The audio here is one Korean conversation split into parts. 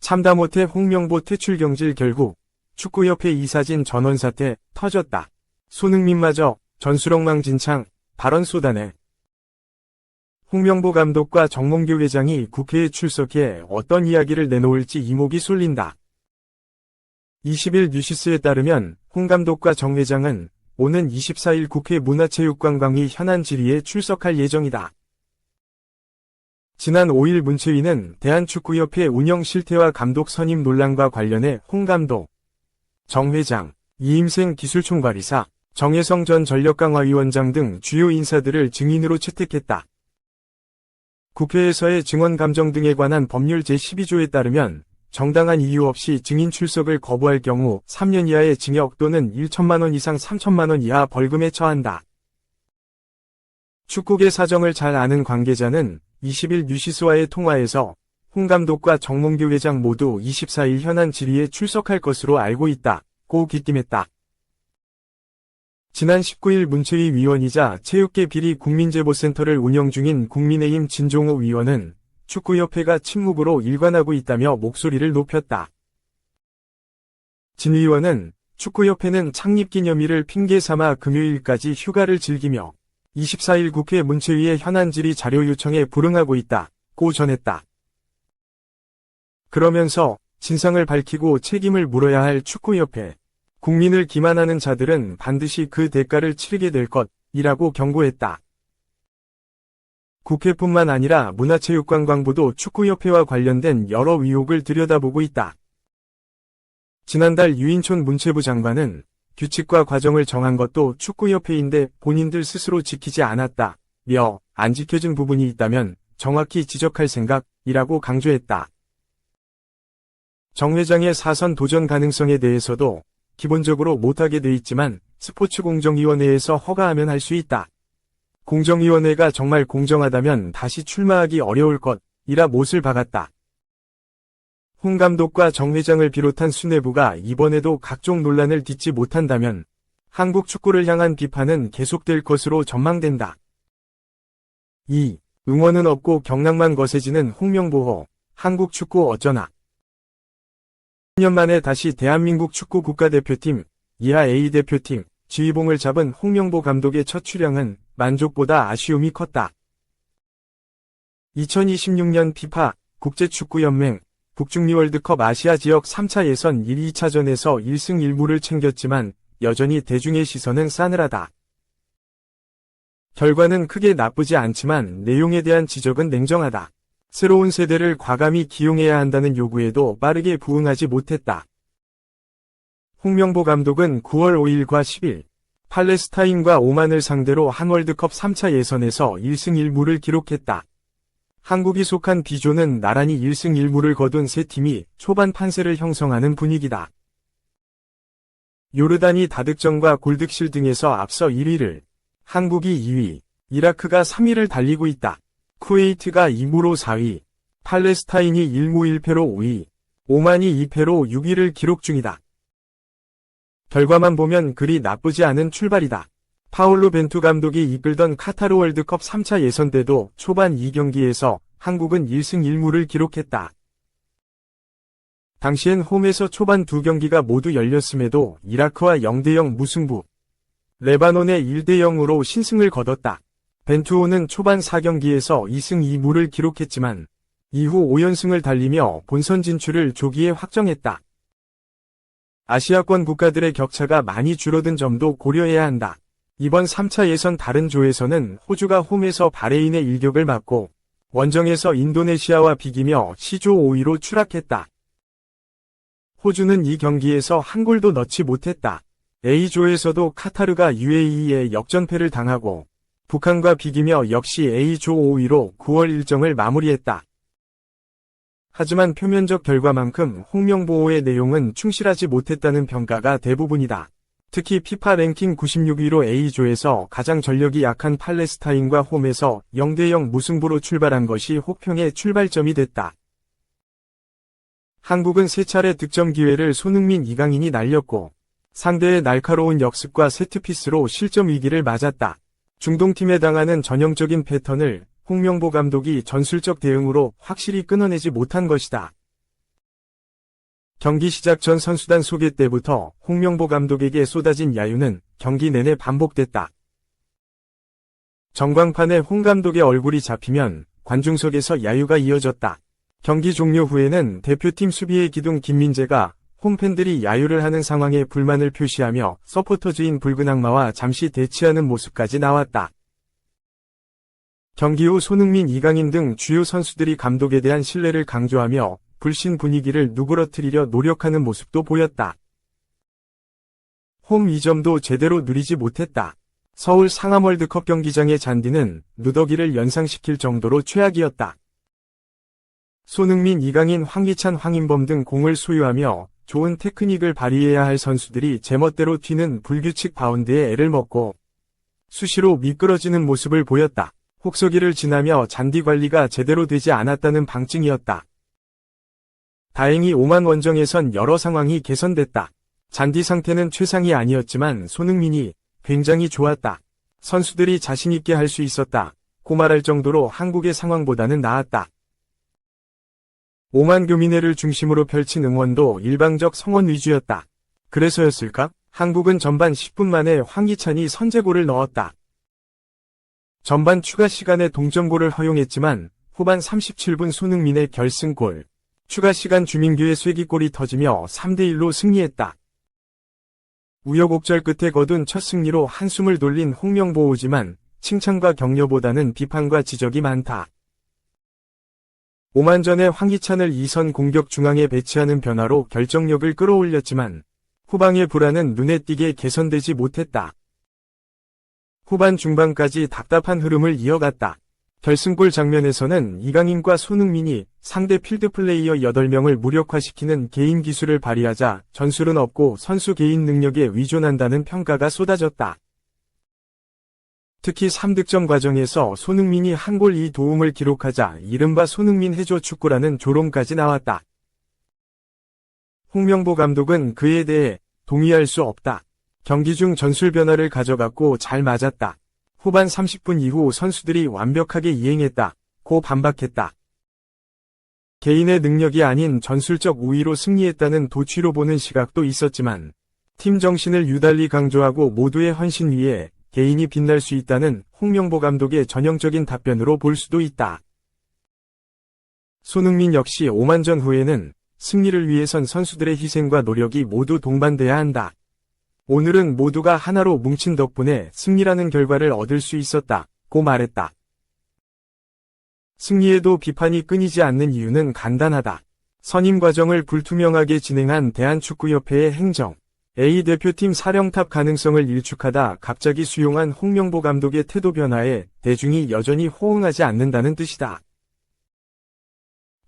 참다 못해 홍명보 퇴출 경질 결국 축구협회 이사진 전원 사태 터졌다. 손흥민마저 전술엉망진창 발언 쏟아내. 홍명보 감독과 정몽규 회장이 국회에 출석해 어떤 이야기를 내놓을지 이목이 쏠린다. 20일 뉴시스에 따르면 홍 감독과 정 회장은 오는 24일 국회 문화체육관광위 현안 질의에 출석할 예정이다. 지난 5일 문체위는 대한축구협회 운영 실태와 감독 선임 논란과 관련해 홍 감독, 정 회장, 이임생 기술총괄이사, 정혜성 전 전력강화위원장 등 주요 인사들을 증인으로 채택했다. 국회에서의 증언 감정 등에 관한 법률 제12조에 따르면 정당한 이유 없이 증인 출석을 거부할 경우 3년 이하의 징역 또는 1천만 원 이상 3천만 원 이하 벌금에 처한다. 축구계 사정을 잘 아는 관계자는 20일 뉴시스와의 통화에서 홍 감독과 정몽규 회장 모두 24일 현안 질의에 출석할 것으로 알고 있다고 귀띔했다. 지난 19일 문체위 위원이자 체육계 비리 국민제보센터를 운영 중인 국민의힘 진종호 위원은 축구협회가 침묵으로 일관하고 있다며 목소리를 높였다. 진 위원은 축구협회는 창립기념일을 핑계 삼아 금요일까지 휴가를 즐기며 24일 국회 문체위의 현안 질의 자료 요청에 불응하고 있다고 전했다. 그러면서 진상을 밝히고 책임을 물어야 할 축구협회. 국민을 기만하는 자들은 반드시 그 대가를 치르게 될 것이라고 경고했다. 국회뿐만 아니라 문화체육관광부도 축구협회와 관련된 여러 의혹을 들여다보고 있다. 지난달 유인촌 문체부 장관은 규칙과 과정을 정한 것도 축구협회인데 본인들 스스로 지키지 않았다며 안 지켜진 부분이 있다면 정확히 지적할 생각이라고 강조했다. 정 회장의 사선 도전 가능성에 대해서도 기본적으로 못하게 돼 있지만 스포츠공정위원회에서 허가하면 할 수 있다. 공정위원회가 정말 공정하다면 다시 출마하기 어려울 것이라 못을 박았다. 홍 감독과 정 회장을 비롯한 수뇌부가 이번에도 각종 논란을 딛지 못한다면 한국 축구를 향한 비판은 계속될 것으로 전망된다. 2. 응원은 없고 경락만 거세지는 홍명보호. 한국 축구 어쩌나. 10년 만에 다시 대한민국 축구 국가대표팀, 이하 A 대표팀, 지휘봉을 잡은 홍명보 감독의 첫 출향은 만족보다 아쉬움이 컸다. 2026년 FIFA 국제축구연맹 북중미 월드컵 아시아 지역 3차 예선 1, 2차전에서 1승 1무를 챙겼지만 여전히 대중의 시선은 싸늘하다. 결과는 크게 나쁘지 않지만 내용에 대한 지적은 냉정하다. 새로운 세대를 과감히 기용해야 한다는 요구에도 빠르게 부응하지 못했다. 홍명보 감독은 9월 5일과 10일 팔레스타인과 오만을 상대로 한 월드컵 3차 예선에서 1승 1무를 기록했다. 한국이 속한 B조는 나란히 1승 1무를 거둔 세 팀이 초반 판세를 형성하는 분위기다. 요르단이 다득점과 골득실 등에서 앞서 1위를, 한국이 2위, 이라크가 3위를 달리고 있다. 쿠웨이트가 2무로 4위, 팔레스타인이 1무 1패로 5위, 오만이 2패로 6위를 기록 중이다. 결과만 보면 그리 나쁘지 않은 출발이다. 파올로 벤투 감독이 이끌던 카타르 월드컵 3차 예선 때도 초반 2경기에서 한국은 1승 1무를 기록했다. 당시엔 홈에서 초반 2경기가 모두 열렸음에도 이라크와 0대0 무승부, 레바논에 1대0으로 신승을 거뒀다. 벤투호는 초반 4경기에서 2승 2무를 기록했지만 이후 5연승을 달리며 본선 진출을 조기에 확정했다. 아시아권 국가들의 격차가 많이 줄어든 점도 고려해야 한다. 이번 3차 예선 다른 조에서는 호주가 홈에서 바레인의 일격을 맞고 원정에서 인도네시아와 비기며 C조 5위로 추락했다. 호주는 이 경기에서 한 골도 넣지 못했다. A조에서도 카타르가 UAE에 역전패를 당하고 북한과 비기며 역시 A조 5위로 9월 일정을 마무리했다. 하지만 표면적 결과만큼 홍명보호의 내용은 충실하지 못했다는 평가가 대부분이다. 특히 피파 랭킹 96위로 A조에서 가장 전력이 약한 팔레스타인과 홈에서 0대0 무승부로 출발한 것이 혹평의 출발점이 됐다. 한국은 3차례 득점 기회를 손흥민, 이강인이 날렸고 상대의 날카로운 역습과 세트피스로 실점 위기를 맞았다. 중동팀에 당하는 전형적인 패턴을 홍명보 감독이 전술적 대응으로 확실히 끊어내지 못한 것이다. 경기 시작 전 선수단 소개 때부터 홍명보 감독에게 쏟아진 야유는 경기 내내 반복됐다. 전광판에 홍 감독의 얼굴이 잡히면 관중석에서 야유가 이어졌다. 경기 종료 후에는 대표팀 수비의 기둥 김민재가 홈팬들이 야유를 하는 상황에 불만을 표시하며 서포터즈인 붉은 악마와 잠시 대치하는 모습까지 나왔다. 경기 후 손흥민, 이강인 등 주요 선수들이 감독에 대한 신뢰를 강조하며 불신 분위기를 누그러뜨리려 노력하는 모습도 보였다. 홈 2점도 제대로 누리지 못했다. 서울 상암 월드컵 경기장의 잔디는 누더기를 연상시킬 정도로 최악이었다. 손흥민, 이강인, 황희찬, 황인범 등 공을 소유하며 좋은 테크닉을 발휘해야 할 선수들이 제멋대로 튀는 불규칙 바운드에 애를 먹고 수시로 미끄러지는 모습을 보였다. 혹서기를 지나며 잔디 관리가 제대로 되지 않았다는 방증이었다. 다행히 오만 원정에선 여러 상황이 개선됐다. 잔디 상태는 최상이 아니었지만 손흥민이 굉장히 좋았다. 선수들이 자신있게 할 수 있었다. 고 말할 정도로 한국의 상황보다는 나았다. 오만 교민회를 중심으로 펼친 응원도 일방적 성원 위주였다. 그래서였을까? 한국은 전반 10분 만에 황희찬이 선제골을 넣었다. 전반 추가 시간에 동점골을 허용했지만 후반 37분 손흥민의 결승골, 추가 시간 주민규의 쐐기골이 터지며 3대1로 승리했다. 우여곡절 끝에 거둔 첫 승리로 한숨을 돌린 홍명보오지만 칭찬과 격려보다는 비판과 지적이 많다. 오만전에 황희찬을 2선 공격 중앙에 배치하는 변화로 결정력을 끌어올렸지만 후방의 불안은 눈에 띄게 개선되지 못했다. 후반 중반까지 답답한 흐름을 이어갔다. 결승골 장면에서는 이강인과 손흥민이 상대 필드플레이어 8명을 무력화시키는 개인 기술을 발휘하자 전술은 없고 선수 개인 능력에 의존한다는 평가가 쏟아졌다. 특히 3득점 과정에서 손흥민이 한 골 2도움을 기록하자 이른바 손흥민 해줘 축구라는 조롱까지 나왔다. 홍명보 감독은 그에 대해 동의할 수 없다. 경기 중 전술 변화를 가져갔고 잘 맞았다. 후반 30분 이후 선수들이 완벽하게 이행했다. 고 반박했다. 개인의 능력이 아닌 전술적 우위로 승리했다는 도취로 보는 시각도 있었지만 팀 정신을 유달리 강조하고 모두의 헌신 위에 개인이 빛날 수 있다는 홍명보 감독의 전형적인 답변으로 볼 수도 있다. 손흥민 역시 오만전 후에는 승리를 위해선 선수들의 희생과 노력이 모두 동반돼야 한다. 오늘은 모두가 하나로 뭉친 덕분에 승리라는 결과를 얻을 수 있었다. 고 말했다. 승리에도 비판이 끊이지 않는 이유는 간단하다. 선임 과정을 불투명하게 진행한 대한축구협회의 행정, A대표팀 사령탑 가능성을 일축하다 갑자기 수용한 홍명보 감독의 태도 변화에 대중이 여전히 호응하지 않는다는 뜻이다.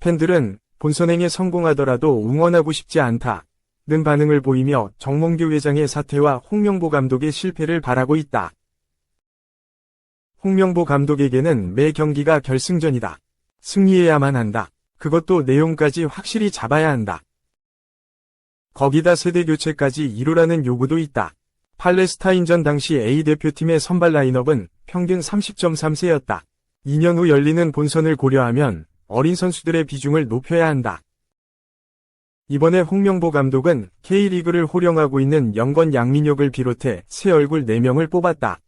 팬들은 본선행에 성공하더라도 응원하고 싶지 않다. 는 반응을 보이며 정몽규 회장의 사퇴와 홍명보 감독의 실패를 바라고 있다. 홍명보 감독에게는 매 경기가 결승전이다. 승리해야만 한다. 그것도 내용까지 확실히 잡아야 한다. 거기다 세대교체까지 이루라는 요구도 있다. 팔레스타인전 당시 A대표팀의 선발 라인업은 평균 30.3세였다. 2년 후 열리는 본선을 고려하면 어린 선수들의 비중을 높여야 한다. 이번에 홍명보 감독은 K리그를 호령하고 있는 영건 양민혁을 비롯해 새 얼굴 4명을 뽑았다.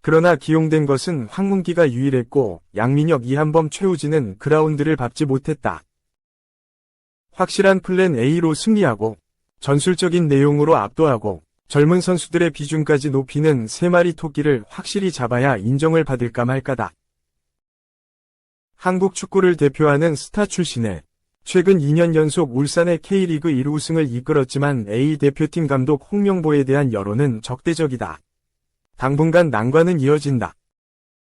그러나 기용된 것은 황문기가 유일했고 양민혁, 이한범, 최우진은 그라운드를 밟지 못했다. 확실한 플랜 A로 승리하고 전술적인 내용으로 압도하고 젊은 선수들의 비중까지 높이는 3마리 토끼를 확실히 잡아야 인정을 받을까 말까다. 한국 축구를 대표하는 스타 출신의 최근 2년 연속 울산의 K리그 1우승을 이끌었지만 A대표팀 감독 홍명보에 대한 여론은 적대적이다. 당분간 난관은 이어진다.